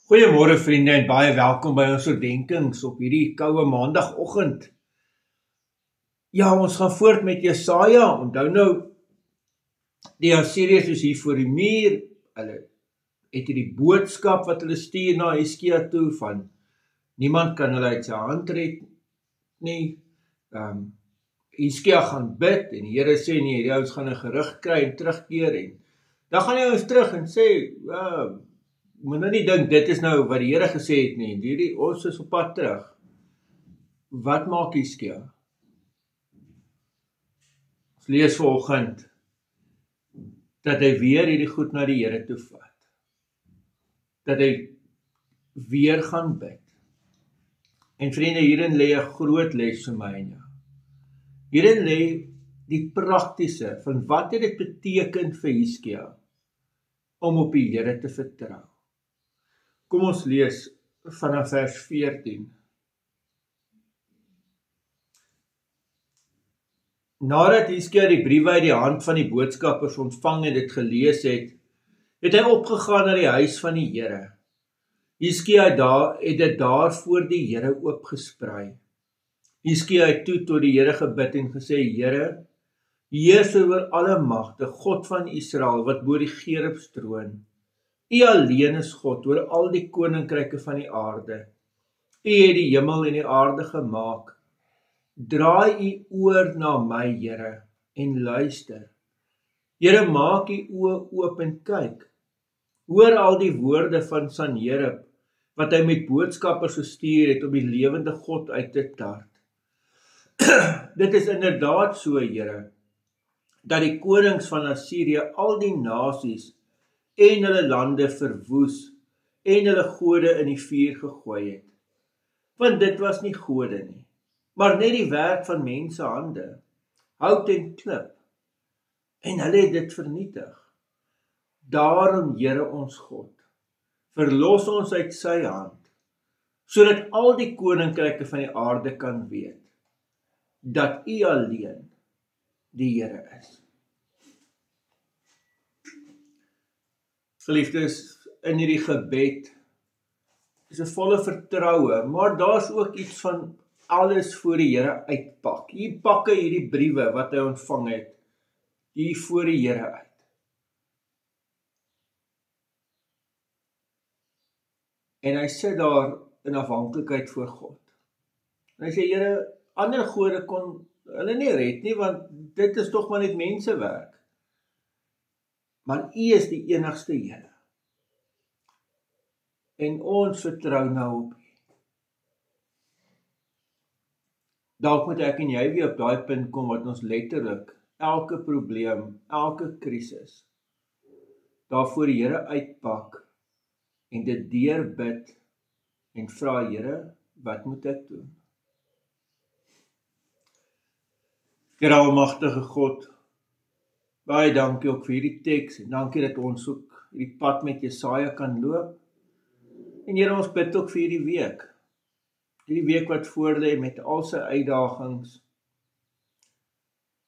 Goeiemôre vriende en baie welkom by ons oordenkings op hierdie koue maandagoggend. Ja, ons gaan voort met Jesaja. Onthou nou, die Assiriërs is hier voor die muur. Hulle het hierdie boodskap wat hulle stuur na Hizkia toe van niemand kan hulle uit sy hand red nie. Hizkia gaan bid en die Here sê nee, hierdie ouens gaan 'n gerug kry en terugkeer en dan gaan hy ons terug en sê, moet nou nie dink dit is nou wat die Here gesê het nie. Ons is op pad terug. Wat maak Hizkia? Ons lees vanoggend dat hy weer hierdie goed na die Here toe vat. Dat hy weer gaan bid. En vriende, hierin lê 'n groot les vir my en jou. Hierin lê die praktiese van wat dit beteken vir Hizkia om op die Here te vertrou. Kom ons lees vanaf vers 14. Nadat Hizkia die briewe uit die hand van die boodskappers ontvang en dit gelees het, het hy opgegaan na die huis van die Here. Hizkia het dit daar voor die Here oopgesprei. Hizkia het toe tot die Here gebid en gesê, Here, heers oor alle magte, God van Israel, wat bo die Gerubs troon. U alleen is God oor al die koninkryke van die aarde. U het die hemel en die aarde gemaak. Draai u oor na my, Here, en luister. Here, maak u oë oop en kyk. Hoor al die woorde van Sanherib, wat hy met boodskappers gestuur het om die lewende God uit te tart. Dit is inderdaad so, Here, dat die konings van Assirië al die nasies en hulle lande verwoes en hulle gode in die vuur gegooi het. Want dit was nie gode nie, maar net die werk van mense hande, hout en klip. En hulle het dit vernietig. Daarom, Here ons God, verlos ons uit sy hand, sodat al die koninkryke van die aarde kan weet, dat u alleen die Here is. Geliefdes, in hierdie gebed is 'n volle vertroue, maar daar's ook iets van alles voor die Here uitpak. Hier pak hy hierdie briewe wat hy ontvang het, hier voor die Here uit. En hy sit daar in afhanklikheid voor God. En hy sê, Here, ander gode kon hulle nie red nie, want dit is tog maar net mensewerk. Maar u is die enigste Here. En ons vertrou nou op u. Dalk moet ek en jy weer op daai punt kom wat ons letterlik elke probleem, elke krisis daarvoor die Here uitpak en dit deurbid en vra, Here, wat moet ek doen? Here almagtige God, baie dankie ook vir hierdie teks en dankie dat ons ook hierdie pad met Jesaja kan loop. En Here, ons bid ook vir hierdie week wat voor lê met al sy uitdagings,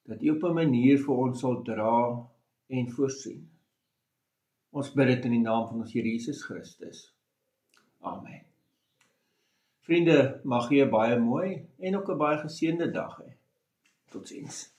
dat U op 'n manier vir ons sal dra en voorsien. Ons bid dit in die naam van ons Here Jesus Christus. Amen. Vriende, mag jy 'n baie mooi en ook 'n baie geseënde dag hê. Totsiens.